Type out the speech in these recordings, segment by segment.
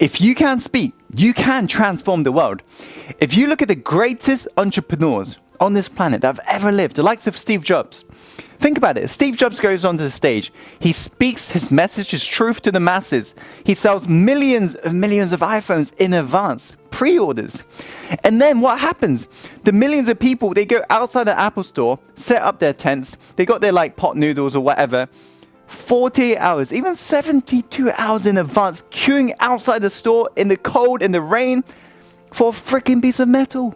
If you can speak, you can transform the world. If you look at the greatest entrepreneurs on this planet that have ever lived, the likes of Steve Jobs, think about it. Steve Jobs goes onto the stage. He speaks his message, his truth to the masses. He sells millions of iPhones in advance, pre-orders. And then what happens? The millions of people, they go outside the Apple store, set up their tents. They got their like pot noodles or whatever. 48 hours, even 72 hours in advance, queuing outside the store in the cold, in the rain, for a freaking piece of metal.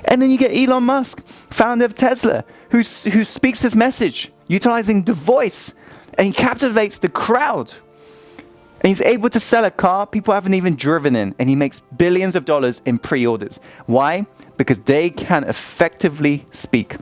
And then you get Elon Musk, founder of Tesla, who speaks his message, utilizing the voice, and he captivates the crowd. And he's able to sell a car people haven't even driven in, and he makes billions of dollars in pre-orders. Why? Because they can effectively speak.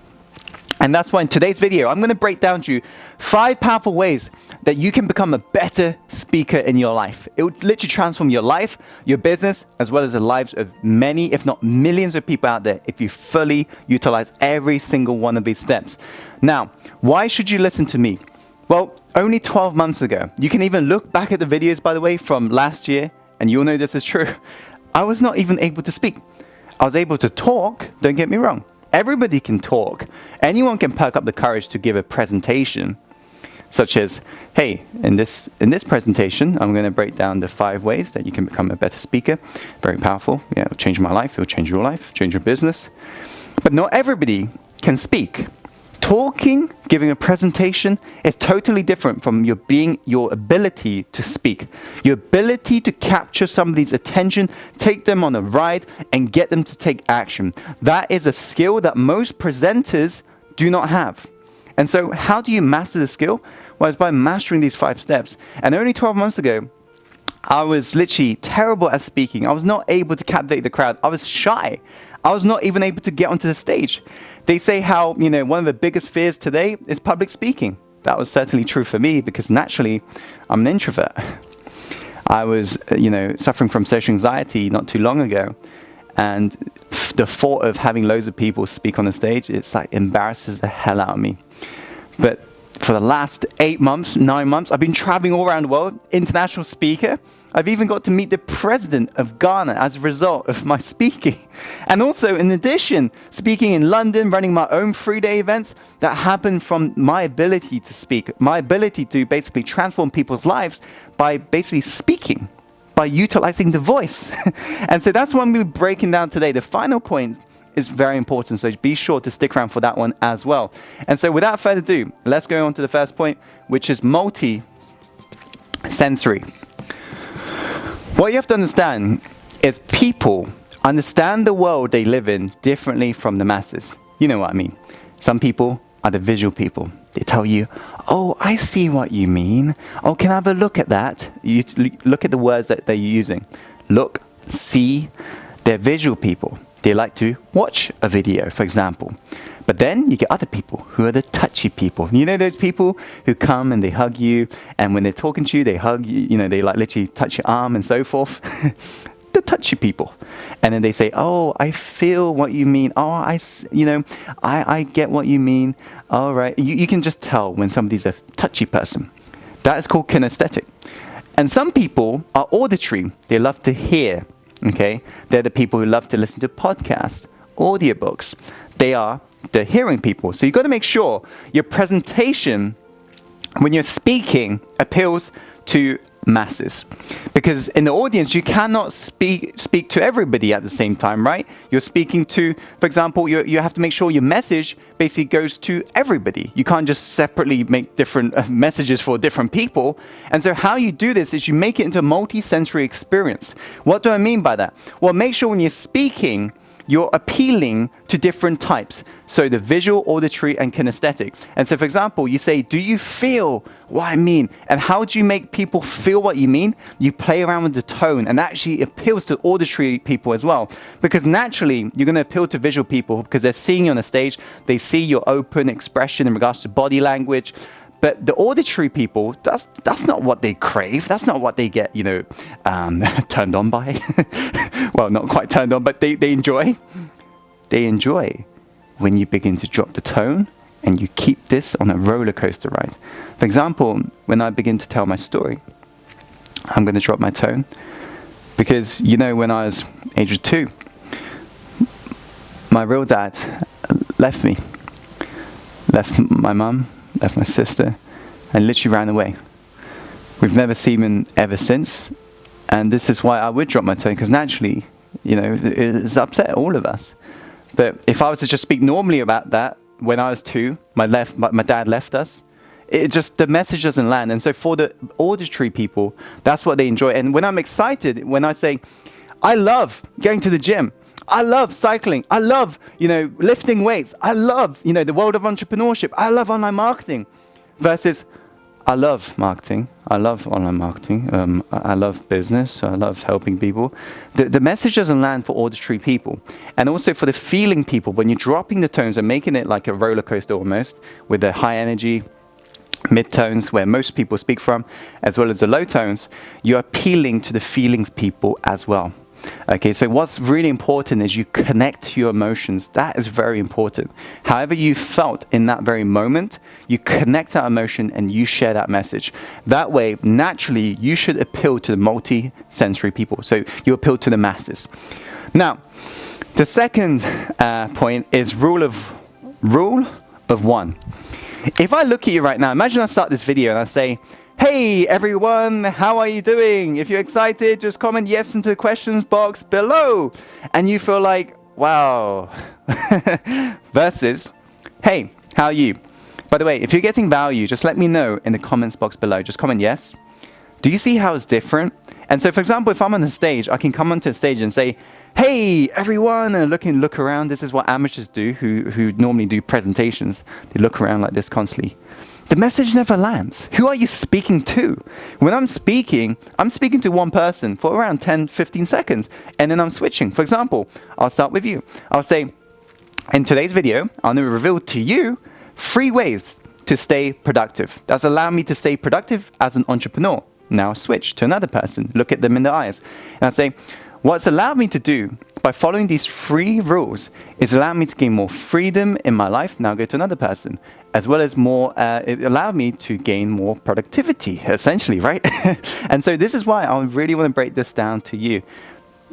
And that's why in today's video, I'm going to break down to you 5 powerful ways that you can become a better speaker in your life. It would literally transform your life, your business, as well as the lives of many, if not millions of people out there if you fully utilize every single one of these steps. Now, why should you listen to me? Well, only 12 months ago, you can even look back at the videos, by the way, from last year, and you'll know this is true. I was not even able to speak. I was able to talk, don't get me wrong. Everybody can talk. Anyone can perk up the courage to give a presentation, such as, hey, in this presentation, I'm going to break down the 5 ways that you can become a better speaker. Very powerful. Yeah, it'll change my life. It'll change your life, change your business. But not everybody can speak. Talking, giving a presentation is totally different from your ability to speak. Your ability to capture somebody's attention, take them on a ride, and get them to take action. That is a skill that most presenters do not have. And so how do you master the skill? Well, it's by mastering these 5 steps. And only 12 months ago, I was literally terrible at speaking. I was not able to captivate the crowd. I was shy. I was not even able to get onto the stage. They say how, one of the biggest fears today is public speaking. That was certainly true for me because naturally I'm an introvert. I was, suffering from social anxiety not too long ago. And the thought of having loads of people speak on the stage, it's like embarrasses the hell out of me. But for the last 8 months, 9 months, I've been traveling all around the world, international speaker. I've even got to meet the president of Ghana as a result of my speaking. And also, in addition, speaking in London, running my own 3-day events that happen from my ability to speak, my ability to basically transform people's lives by basically speaking, by utilizing the voice. And so that's what I'm going to be breaking down today. The final point is very important, so be sure to stick around for that one as well. And so without further ado, let's go on to the first point, which is multi-sensory. What you have to understand is people understand the world they live in differently from the masses. You know what I mean. Some people are the visual people. They tell you, oh, I see what you mean. Oh, can I have a look at that? You look at the words that they're using. Look, see. They're visual people. They like to watch a video, for example. But then you get other people who are the touchy people. You know those people who come and they hug you, and when they're talking to you, they hug you, they like literally touch your arm and so forth. The touchy people. And then they say, oh, I feel what you mean. Oh, I get what you mean. All right. You can just tell when somebody's a touchy person. That is called kinesthetic. And some people are auditory. They love to hear. Okay, they're the people who love to listen to podcasts, audiobooks. They are the hearing people. So you've got to make sure your presentation, when you're speaking, appeals to masses. Because in the audience, you cannot speak to everybody at the same time, right? You're speaking to, for example, you have to make sure your message basically goes to everybody. You can't just separately make different messages for different people. And so how you do this is you make it into a multi-sensory experience. What do I mean by that? Well, make sure when you're speaking, you're appealing to different types. So the visual, auditory, and kinesthetic. And so, for example, you say, do you feel what I mean? And how do you make people feel what you mean? You play around with the tone, and that actually appeals to auditory people as well. Because naturally, you're going to appeal to visual people because they're seeing you on a stage. They see your open expression in regards to body language. But the auditory people, that's not what they crave. That's not what they get, turned on by. Well, not quite turned on, but they enjoy. They enjoy when you begin to drop the tone and you keep this on a roller coaster ride. For example, when I begin to tell my story, I'm going to drop my tone. Because, when I was age of 2, my real dad left me. Left my mum, left my sister, and literally ran away. We've never seen him ever since. And this is why I would drop my tone, because naturally, it's upset all of us. But if I was to just speak normally about that, when I was 2, my dad left us, the message doesn't land. And so for the auditory people, that's what they enjoy. And when I'm excited, when I say, I love going to the gym, I love cycling, I love, lifting weights, I love, the world of entrepreneurship, I love online marketing, versus I love marketing, I love online marketing, I love business, I love helping people. The message doesn't land for auditory people. And also for the feeling people, when you're dropping the tones and making it like a roller coaster almost, with the high energy, mid-tones where most people speak from, as well as the low tones, you're appealing to the feelings people as well. Okay, so what's really important is you connect to your emotions. That is very important. However you felt in that very moment, you connect that emotion and you share that message. That way, naturally, you should appeal to the multi-sensory people. So you appeal to the masses. Now, the second point is rule of one. If I look at you right now, imagine I start this video and I say, hey everyone, how are you doing? If you're excited, just comment yes into the questions box below. And you feel like, wow. Versus, hey, how are you? By the way, if you're getting value, just let me know in the comments box below. Just comment yes. Do you see how it's different? And so, for example, if I'm on the stage, I can come onto the stage and say, hey everyone, and look around. This is what amateurs do who normally do presentations. They look around like this constantly. The message never lands. Who are you speaking to? When I'm speaking to one person for around 10, 15 seconds, and then I'm switching. For example, I'll start with you. I'll say, in today's video, I'm going to reveal to you 3 ways to stay productive. That's allowed me to stay productive as an entrepreneur. Now switch to another person, look at them in the eyes, and I say, what's allowed me to do by following these 3 rules is allowed me to gain more freedom in my life. Now go to another person, as well as more, it allowed me to gain more productivity, essentially, right? And so this is why I really want to break this down to you.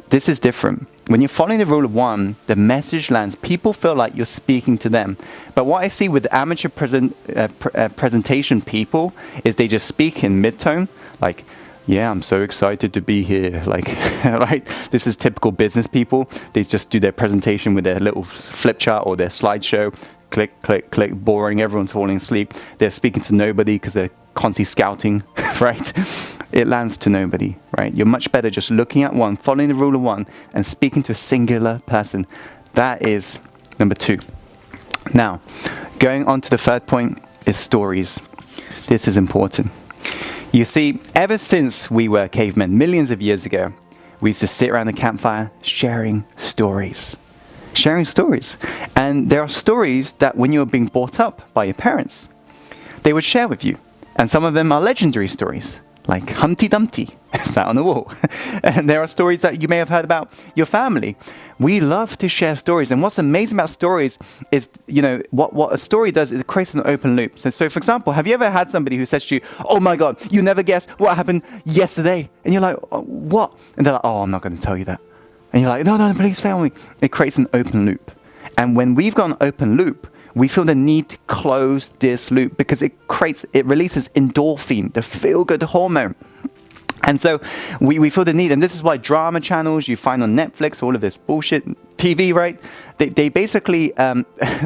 This is different. When you're following the rule of 1, the message lands. People feel like you're speaking to them. But what I see with amateur presentation people is they just speak in mid-tone, like, yeah, I'm so excited to be here. Like, right? This is typical business people. They just do their presentation with their little flip chart or their slideshow. Click, click, click, boring. Everyone's falling asleep. They're speaking to nobody because they're constantly scouting, right? It lands to nobody, right? You're much better just looking at one, following the rule of 1, and speaking to a singular person. That is number 2. Now, going on to the third point is stories. This is important. You see, ever since we were cavemen, millions of years ago, we used to sit around the campfire sharing stories. Sharing stories. And there are stories that when you were being brought up by your parents, they would share with you. And some of them are legendary stories, like Humpty Dumpty sat on the wall. And there are stories that you may have heard about your family. We love to share stories. And what's amazing about stories is, what a story does is it creates an open loop. So for example, have you ever had somebody who says to you, oh my God, you never guess what happened yesterday? And you're like, oh, what? And they're like, oh, I'm not going to tell you that. And you're like, no, please tell me. It creates an open loop. And when we've got an open loop, we feel the need to close this loop because it releases endorphin, the feel-good hormone. And so we feel the need, and this is why drama channels you find on Netflix, all of this bullshit TV, right? They basically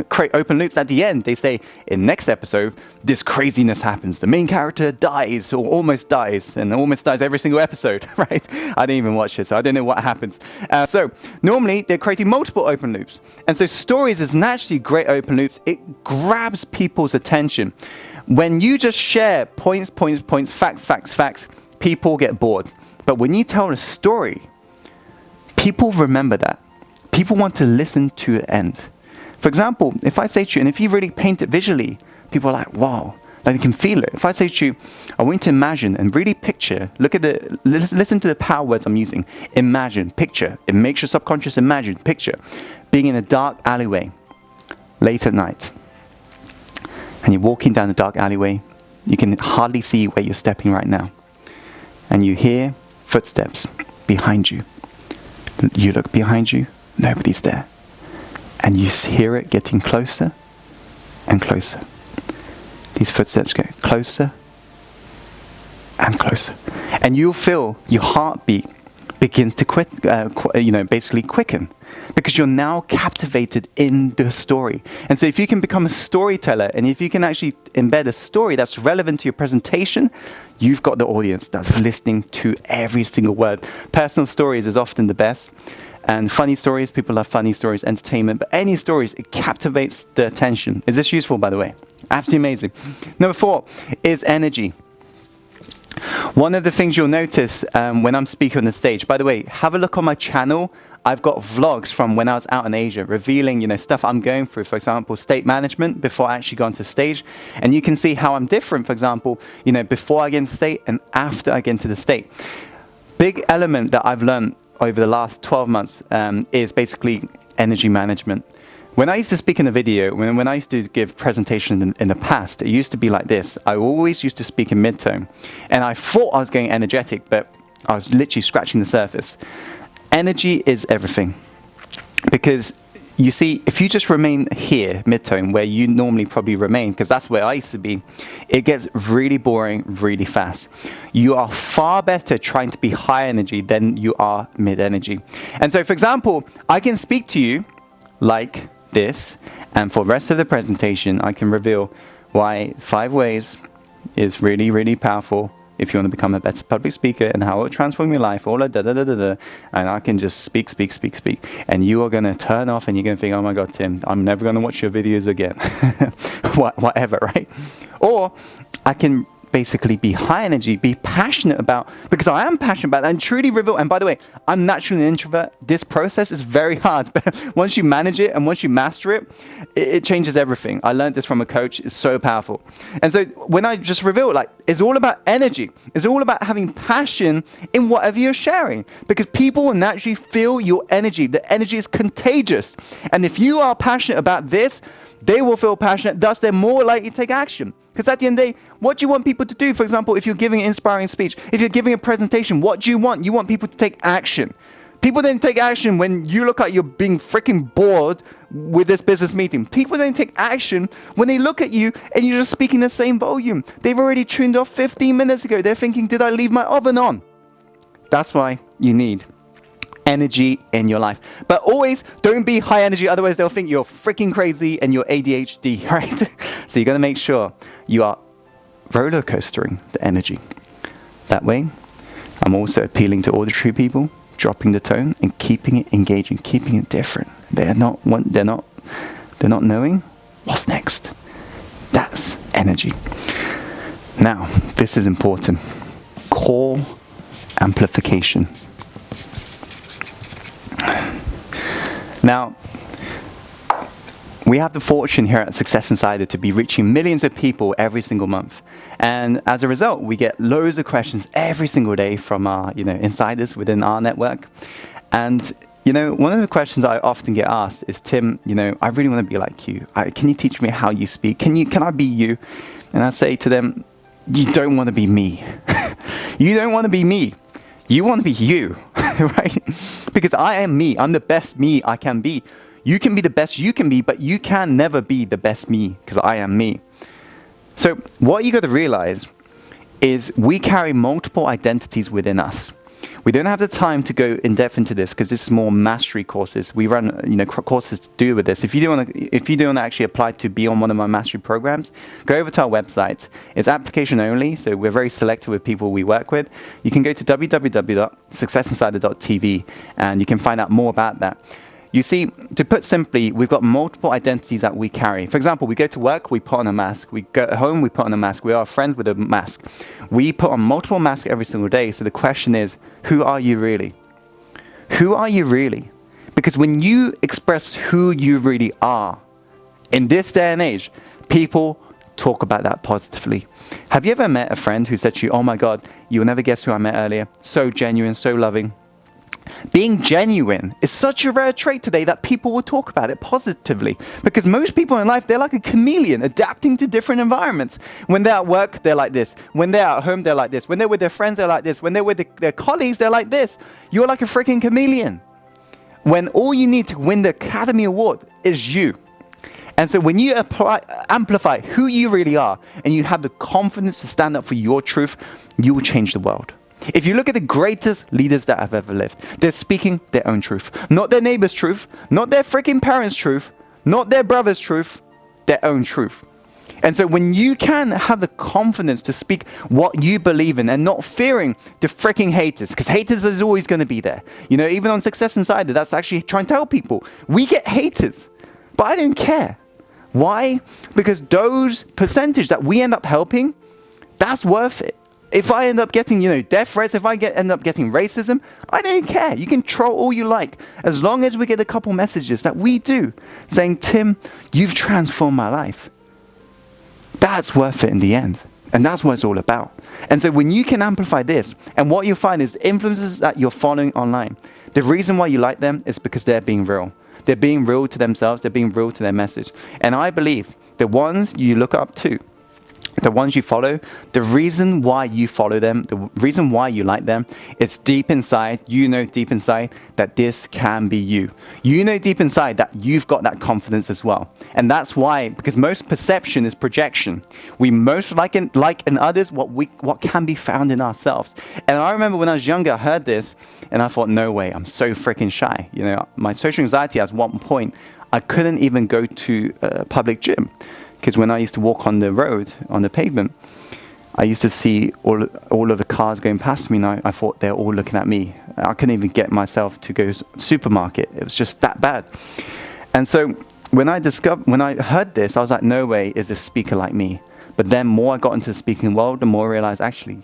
create open loops at the end. They say, in next episode, this craziness happens. The main character dies or almost dies, and almost dies every single episode, right? I didn't even watch it, so I don't know what happens. So normally, they're creating multiple open loops. And so stories is naturally great open loops. It grabs people's attention. When you just share points, facts, people get bored. But when you tell a story, people remember that. People want to listen to the end. For example, if I say to you, and if you really paint it visually, people are like, wow, like they can feel it. If I say to you, I want you to imagine and really picture, listen to the power words I'm using. Imagine, picture. It makes your subconscious imagine, picture. Being in a dark alleyway, late at night. And you're walking down the dark alleyway. You can hardly see where you're stepping right now. And you hear footsteps. behind you. You look behind you, nobody's there. And you hear it getting closer and closer. These footsteps get closer and closer. And you'll feel your heartbeat begins to basically quicken, because you're now captivated in the story. And so if you can become a storyteller, and if you can actually embed a story that's relevant to your presentation, you've got the audience that's listening to every single word. Personal stories is often the best. And funny stories, people love funny stories, entertainment, but any stories, it captivates the attention. Is this useful, by the way? Absolutely amazing. Number 4 is energy. One of the things you'll notice when I'm speaking on the stage, by the way, have a look on my channel. I've got vlogs from when I was out in Asia, revealing, stuff I'm going through, for example, state management before I actually go onto stage. And you can see how I'm different, for example, before I get into state and after I get into the state. Big element that I've learned over the last 12 months is basically energy management. When I used to speak in a video, when I used to give presentations in the past, it used to be like this. I always used to speak in mid-tone. And I thought I was getting energetic, but I was literally scratching the surface. Energy is everything. Because you see, if you just remain here, mid-tone, where you normally probably remain, because that's where I used to be, it gets really boring really fast. You are far better trying to be high energy than you are mid-energy. And so, for example, I can speak to you like this, and for the rest of the presentation, I can reveal why 5 ways is really, really powerful if you want to become a better public speaker, and how it will transform your life, all that and I can just speak, and you are going to turn off, and you're going to think, oh my God, Tim, I'm never going to watch your videos again. Whatever, right? Or I can basically be high energy, be passionate about, because I am passionate about that, and truly reveal. And by the way, I'm naturally an introvert. This process is very hard, but once you manage it and once you master it, it changes everything. I learned this from a coach. It's so powerful. And so when I just reveal, it's all about energy. It's all about having passion in whatever you're sharing, because people will naturally feel your energy. The energy is contagious. And if you are passionate about this, they will feel passionate. Thus, they're more likely to take action. Because at the end of the day, what do you want people to do? For example, if you're giving an inspiring speech, if you're giving a presentation, what do you want? You want people to take action. People don't take action when you look like you're being freaking bored with this business meeting. People don't take action when they look at you and you're just speaking the same volume. They've already tuned off 15 minutes ago. They're thinking, did I leave my oven on? That's why you need energy in your life. But always don't be high energy, otherwise they'll think you're freaking crazy and you're ADHD, right? So you're going to make sure you are roller coastering the energy. That way, I'm also appealing to auditory people, dropping the tone and keeping it engaging, keeping it different. They're not knowing what's next. That's energy. Now, this is important. Call amplification. Now, we have the fortune here at Success Insider to be reaching millions of people every single month. And as a result, we get loads of questions every single day from our, insiders within our network. And, one of the questions I often get asked is, Tim, I really want to be like you. Can you teach me how you speak? Can I be you? And I say to them, you don't want to be me. You don't want to be me. You want to be you, right? Because I am me. I'm the best me I can be. You can be the best you can be, but you can never be the best me, because I am me. So what you got to realize is we carry multiple identities within us. We don't have the time to go in depth into this, because this is more mastery courses. We run, courses to do with this. If you do want to actually apply to be on one of my mastery programs, go over to our website. It's application only, so we're very selective with people we work with. You can go to www.successinsider.tv, and you can find out more about that. You see, to put simply, we've got multiple identities that we carry. For example, we go to work, we put on a mask. We go home, we put on a mask. We are friends with a mask. We put on multiple masks every single day. So the question is, who are you really? Who are you really? Because when you express who you really are, in this day and age, people talk about that positively. Have you ever met a friend who said to you, oh my God, you'll never guess who I met earlier? So genuine, so loving. Being genuine is such a rare trait today that people will talk about it positively. Because most people in life, they're like a chameleon, adapting to different environments. When they're at work, they're like this. When they're at home, they're like this. When they're with their friends, they're like this. When they're with their colleagues, they're like this. You're like a freaking chameleon. When all you need to win the Academy Award is you. And so when you amplify who you really are, and you have the confidence to stand up for your truth, you will change the world. If you look at the greatest leaders that have ever lived, they're speaking their own truth. Not their neighbor's truth, not their freaking parents' truth, not their brother's truth, their own truth. And so when you can have the confidence to speak what you believe in and not fearing the freaking haters, because haters is always going to be there. You know, even on Success Insider, that's actually trying to tell people, we get haters, but I don't care. Why? Because those percentage that we end up helping, that's worth it. If I end up getting, death threats, if I end up getting racism, I don't care. You can troll all you like. As long as we get a couple messages that we do saying, Tim, you've transformed my life. That's worth it in the end. And that's what it's all about. And so when you can amplify this, and what you'll find is the influencers that you're following online, the reason why you like them is because they're being real. They're being real to themselves. They're being real to their message. And I believe the ones you look up to, the ones you follow, the reason why you follow them, the reason why you like them, it's deep inside, deep inside that this can be you. You know deep inside that you've got that confidence as well. And that's why, because most perception is projection. We most like in others what can be found in ourselves. And I remember when I was younger, I heard this and I thought, no way, I'm so freaking shy. My social anxiety at one point, I couldn't even go to a public gym. Because when I used to walk on the road, on the pavement, I used to see all of the cars going past me, and I thought they're all looking at me. I couldn't even get myself to go to the supermarket. It was just that bad. And so when I heard this, I was like, no way is a speaker like me. But then more I got into the speaking world, the more I realized actually,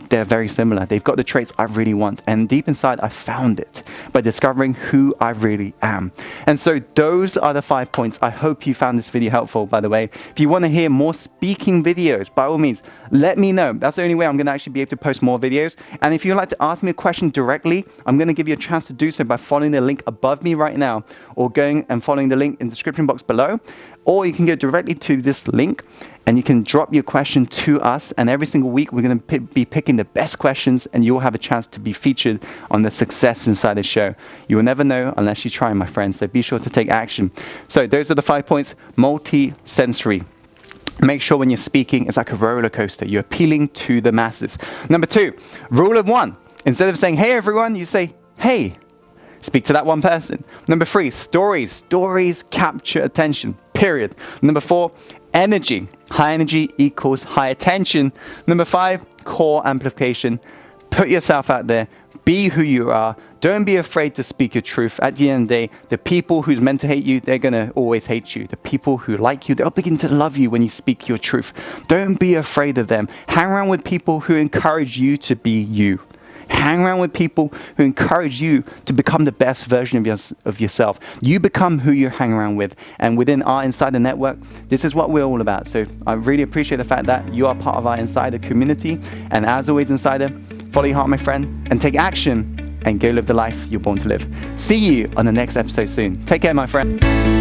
they're very similar. They've got the traits I really want. And deep inside, I found it by discovering who I really am. And so those are the 5 points. I hope you found this video helpful, by the way. If you want to hear more speaking videos, by all means, let me know. That's the only way I'm going to actually be able to post more videos. And if you'd like to ask me a question directly, I'm going to give you a chance to do so by following the link above me right now, or going and following the link in the description box below. Or you can go directly to this link and you can drop your question to us. And every single week, we're going to be picking the best questions, and you'll have a chance to be featured on the Success Insider show. You will never know unless you try, my friends. So be sure to take action. So those are the 5 points. Multi-sensory. Make sure when you're speaking, it's like a roller coaster. You're appealing to the masses. Number 2, rule of 1. Instead of saying, hey, everyone, you say, hey. Speak to that one person. Number 3, stories. Stories capture attention, period. Number 4, energy. High energy equals high attention. Number 5, core amplification. Put yourself out there. Be who you are. Don't be afraid to speak your truth. At the end of the day, the people who's meant to hate you, they're going to always hate you. The people who like you, they'll begin to love you when you speak your truth. Don't be afraid of them. Hang around with people who encourage you to be you. Hang around with people who encourage you to become the best version of yourself. You become who you hang around with. And within our Insider Network, this is what we're all about. So I really appreciate the fact that you are part of our Insider community. And as always, Insider, follow your heart, my friend, and take action and go live the life you're born to live. See you on the next episode soon. Take care, my friend.